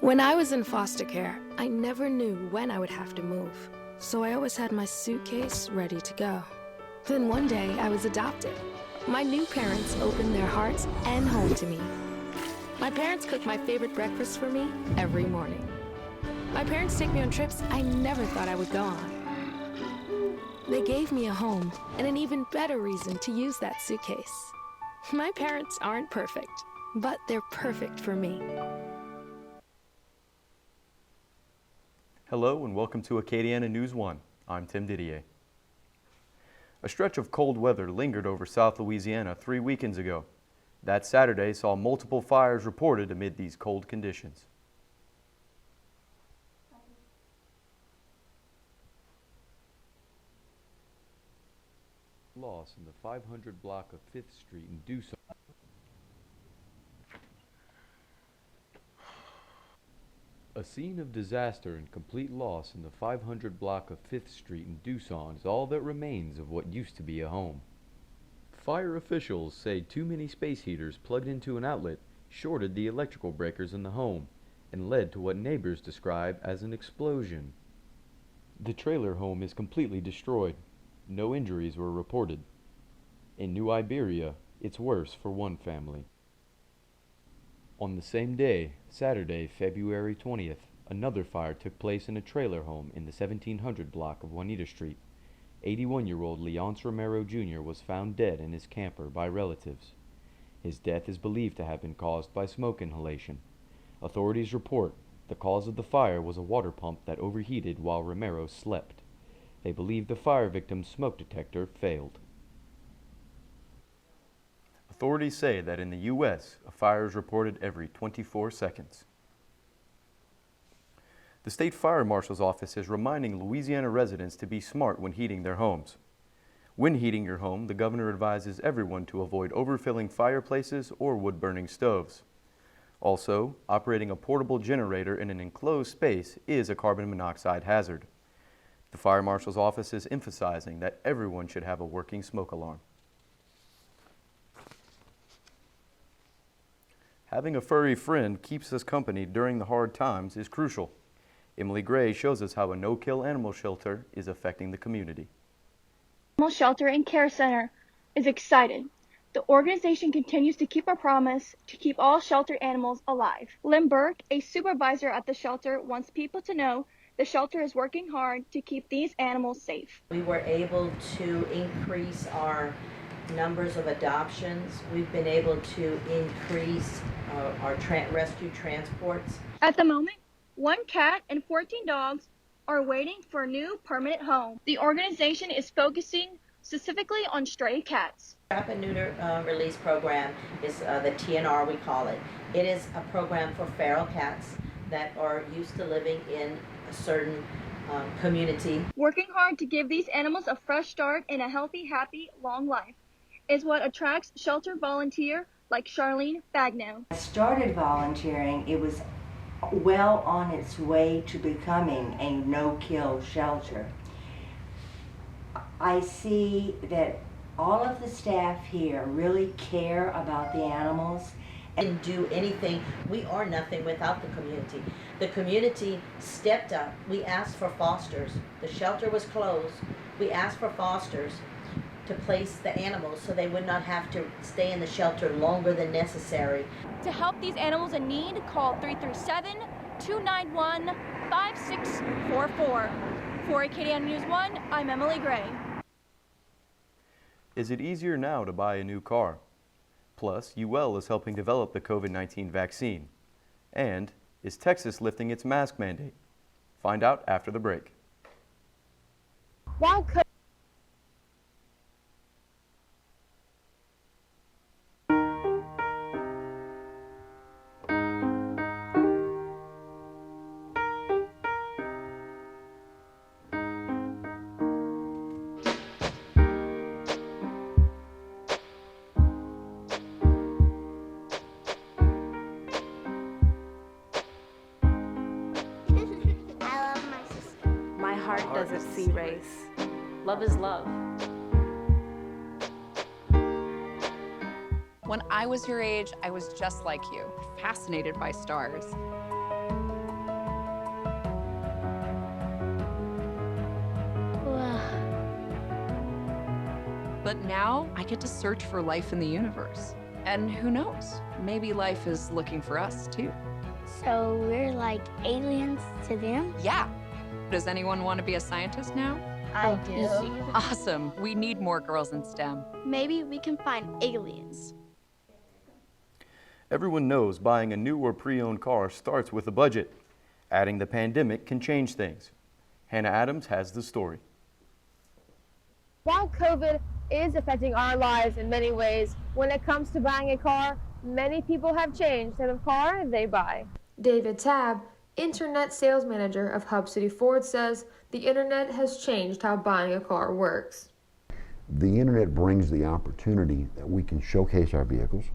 When I was in foster care, I never knew when I would have to move, so I always had my suitcase ready to go. Then one day, I was adopted. My new parents opened their hearts and home to me. My parents cook my favorite breakfast for me every morning. My parents take me on trips I never thought I would go on. They gave me a home and an even better reason to use that suitcase. My parents aren't perfect, but they're perfect for me. Hello and welcome to Acadiana News 1. I'm Tim Didier. A stretch of cold weather lingered over South Louisiana 3 weekends ago. That Saturday saw multiple fires reported amid these cold conditions. Loss in the 500 block of 5th Street in Doosan. A scene of disaster and complete loss in the 500 block of 5th Street in Doosan is all that remains of what used to be a home. Fire officials say too many space heaters plugged into an outlet shorted the electrical breakers in the home and led to what neighbors describe as an explosion. The trailer home is completely destroyed. No injuries were reported. In New Iberia, it's worse for one family. On the same day, Saturday, February 20th, another fire took place in a trailer home in the 1700 block of Juanita Street. 81-year-old Leonce Romero Jr. was found dead in his camper by relatives. His death is believed to have been caused by smoke inhalation. Authorities report the cause of the fire was a water pump that overheated while Romero slept. They believe the fire victim's smoke detector failed. Authorities say that in the U.S., a fire is reported every 24 seconds. The State Fire Marshal's Office is reminding Louisiana residents to be smart when heating their homes. When heating your home, the governor advises everyone to avoid overfilling fireplaces or wood-burning stoves. Also, operating a portable generator in an enclosed space is a carbon monoxide hazard. The Fire Marshal's Office is emphasizing that everyone should have a working smoke alarm. Having a furry friend keeps us company during the hard times is crucial. Emily Gray shows us how a no-kill animal shelter is affecting the community. Animal Shelter and Care Center is excited. The organization continues to keep a promise to keep all shelter animals alive. Lynn Burke, a supervisor at the shelter, wants people to know the shelter is working hard to keep these animals safe. We were able to increase our numbers of adoptions. We've been able to increase our rescue transports. At the moment, 1 cat and 14 dogs are waiting for a new permanent home. The organization is focusing specifically on stray cats. Trap and neuter release program is the TNR, we call it. It is a program for feral cats that are used to living in a certain community. Working hard to give these animals a fresh start and a healthy, happy, long life is what attracts shelter volunteer like Charlene Bagno. I started volunteering, it was well on its way to becoming a no-kill shelter. I see that all of the staff here really care about the animals. And do anything. We are nothing without the community. The community stepped up. We asked for fosters. The shelter was closed. We asked for fosters to place the animals so they would not have to stay in the shelter longer than necessary. To help these animals in need, call 337-291-5644. For Acadiana News 1, I'm Emily Gray. Is it easier now to buy a new car? Plus, UL is helping develop the COVID-19 vaccine. And is Texas lifting its mask mandate? Find out after the break. While heart doesn't see race. Love is love. When I was your age, I was just like you, fascinated by stars. But now I get to search for life in the universe. And who knows, maybe life is looking for us too. So we're like aliens to them? Yeah. Does anyone want to be a scientist now? I do. Awesome. We need more girls in STEM. Maybe we can find aliens. Everyone knows buying a new or pre-owned car starts with a budget. Adding the pandemic can change things. Hannah Adams has the story. While COVID is affecting our lives in many ways, when it comes to buying a car, many people have changed the type of car they buy. David Tabb, Internet Sales Manager of Hub City Ford, says the internet has changed how buying a car works. The internet brings the opportunity that we can showcase our vehicles,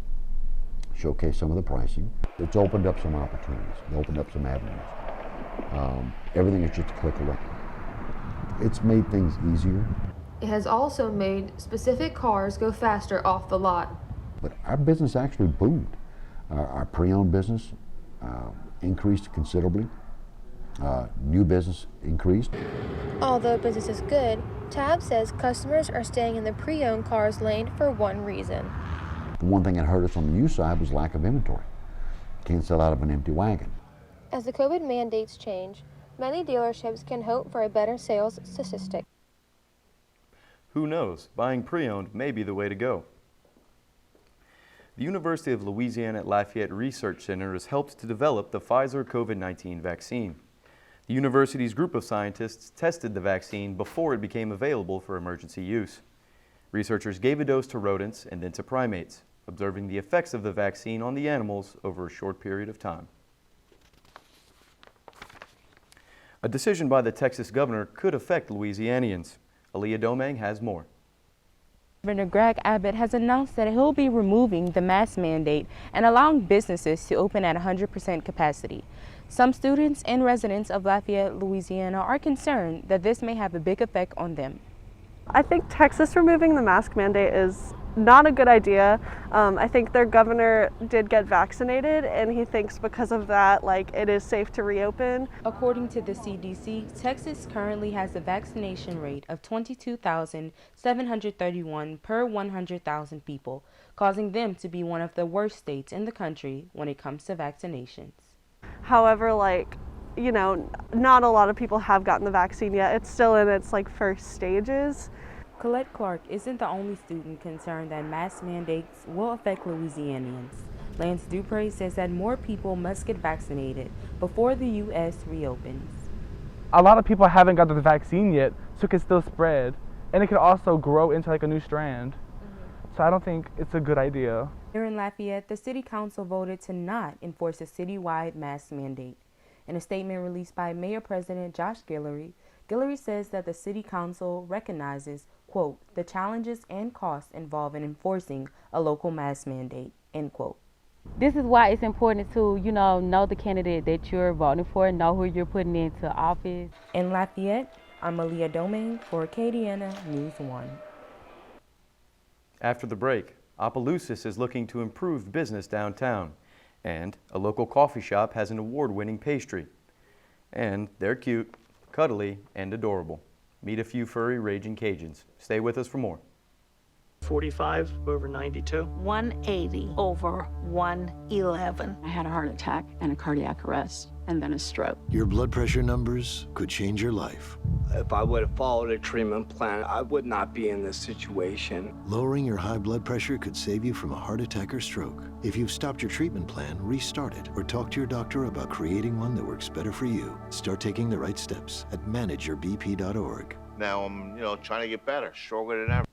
showcase some of the pricing. It's opened up some opportunities, it opened up some avenues. Everything is just a click away. It's made things easier. It has also made specific cars go faster off the lot. But our business actually boomed. Our pre-owned business increased considerably. New business increased. Although business is good, Tabb says customers are staying in the pre-owned cars lane for one reason. The one thing that hurt us on the used side was lack of inventory. Can't sell out of an empty wagon. As the COVID mandates change, many dealerships can hope for a better sales statistic. Who knows? Buying pre-owned may be the way to go. The University of Louisiana at Lafayette Research Center has helped to develop the PFIZER COVID-19 vaccine. The university's group of scientists tested the vaccine before it became available for emergency use. Researchers gave a dose to rodents and then to primates, observing the effects of the vaccine on the animals over a short period of time. A decision by the Texas governor could affect Louisianians. ALEYA Domingue has more. Governor Greg Abbott has announced that he'll be removing the mask mandate and allowing businesses to open at 100% capacity. Some students and residents of Lafayette, Louisiana are concerned that this may have a big effect on them. I think Texas removing the mask mandate is not a good idea. I think their governor did get vaccinated and he thinks because of that, it is safe to reopen. According to the CDC, Texas currently has a vaccination rate of 22,731 per 100,000 people, causing them to be one of the worst states in the country when it comes to vaccinations. However, not a lot of people have gotten the vaccine yet. It's still in its first stages. Colette Clark isn't the only student concerned that mask mandates will affect Louisianians. Lance Dupre says that more people must get vaccinated before the U.S. reopens. A lot of people haven't got the vaccine yet, so it can still spread. And it could also grow into a new strand. So I don't think it's a good idea. Here in Lafayette, the City Council voted to not enforce a citywide mask mandate. In a statement released by Mayor President Josh Guillory, Guillory says that the City Council recognizes, quote, the challenges and costs involved in enforcing a local mask mandate, end quote. This is why it's important to, know the candidate that you're voting for, know who you're putting into office. In Lafayette, I'm ALEYA Domingue for Acadiana News 1. After the break, OPELOUSAS is looking to improve business downtown, and a local coffee shop has an award-winning pastry. And they're cute, cuddly, and adorable. Meet a few furry raging Cajuns. Stay with us for more. 45 over 92. 180 over 111. I had a heart attack and a cardiac arrest and then a stroke. Your blood pressure numbers could change your life. If I would have followed a treatment plan, I would not be in this situation. Lowering your high blood pressure could save you from a heart attack or stroke. If you've stopped your treatment plan, restart it or talk to your doctor about creating one that works better for you. Start taking the right steps at manageyourbp.org. Now I'm, trying to get better, stronger than ever.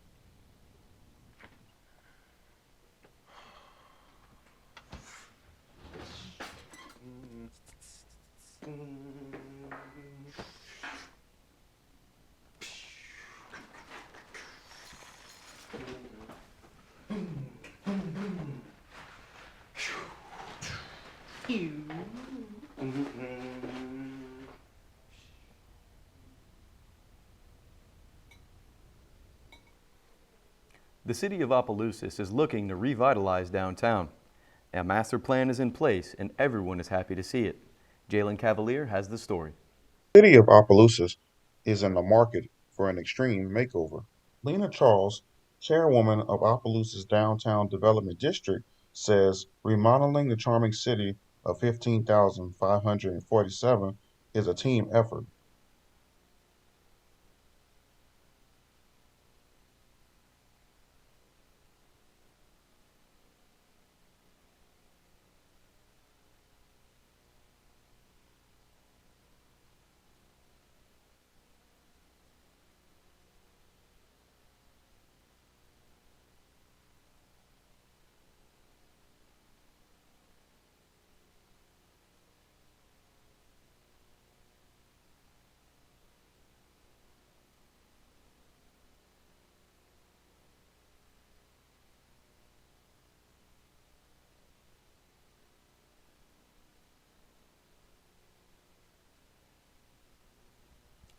The city of Opelousas is looking to revitalize downtown. A master plan is in place and everyone is happy to see it. JALEN CAVALIER has the story. The city of Opelousas is in the market for an extreme makeover. Lena Charles Chairwoman of Opelousas Downtown Development District says remodeling the charming city of 15,547 is a team effort.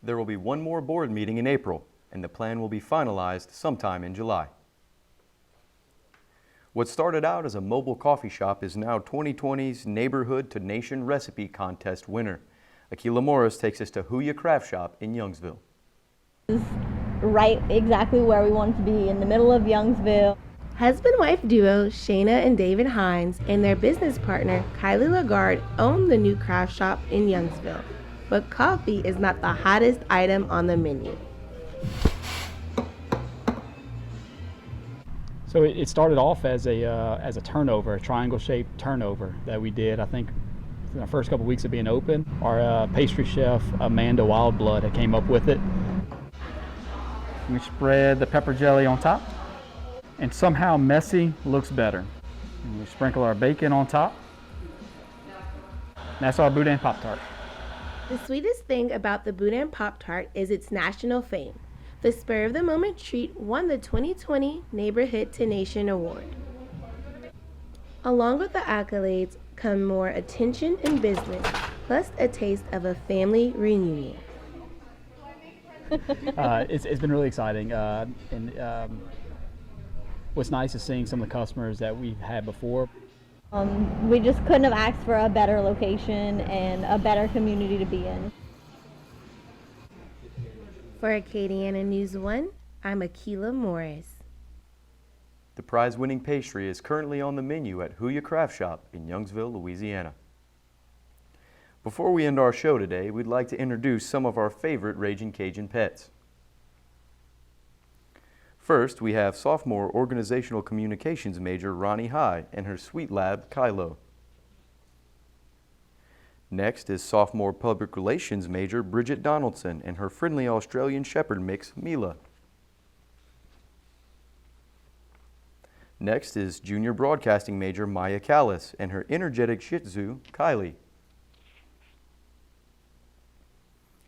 There will be one more board meeting in April, and the plan will be finalized sometime in July. What started out as a mobile coffee shop is now 2020's Neighborhood to Nation Recipe Contest winner. Akila Morris takes us to Huya Craft Shop in Youngsville. Right exactly where we wanted to be, in the middle of Youngsville. Husband-wife duo Shayna and David Hines and their business partner Kylie Lagarde own the new craft shop in Youngsville. But coffee is not the hottest item on the menu. So it started off as a turnover, a triangle-shaped turnover that we did. I think in the first couple weeks of being open, our pastry chef Amanda Wildblood had came up with it. We spread the pepper jelly on top, and somehow messy looks better. And we sprinkle our bacon on top. And that's our Boudin Pop-Tart. The sweetest thing about the Boudin Pop-Tart is its national fame. The spur-of-the-moment treat won the 2020 Neighborhood to Nation Award. Along with the accolades come more attention in business, plus a taste of a family reunion. It's been really exciting, what's nice is seeing some of the customers that we've had before. We just couldn't have asked for a better location and a better community to be in. For Acadiana News 1, I'm Akila Morris. The prize-winning pastry is currently on the menu at Huya Craft Shop in Youngsville, Louisiana. Before we end our show today, we'd like to introduce some of our favorite Raging Cajun pets. First, we have sophomore organizational communications major Ronnie High and her sweet lab Kylo. Next is sophomore public relations major Bridget Donaldson and her friendly Australian Shepherd mix Mila. Next is junior broadcasting major Maya Callis and her energetic Shih Tzu Kylie.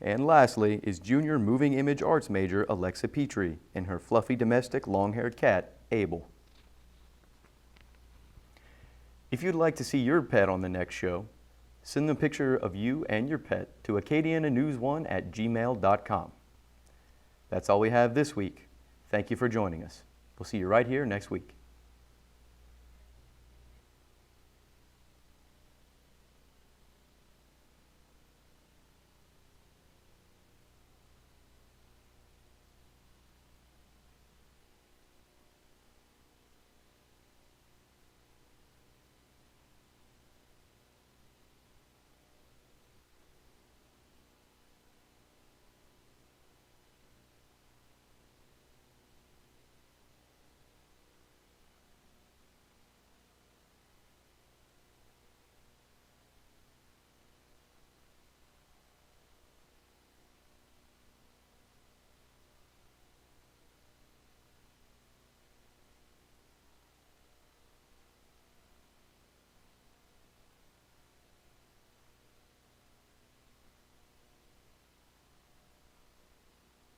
And lastly is junior moving image arts major Alexa Petrie and her fluffy domestic long-haired cat Abel. If you'd like to see your pet on the next show, send a picture of you and your pet to acadiananews1@gmail.com. That's all we have this week. Thank you for joining us. We'll see you right here next week.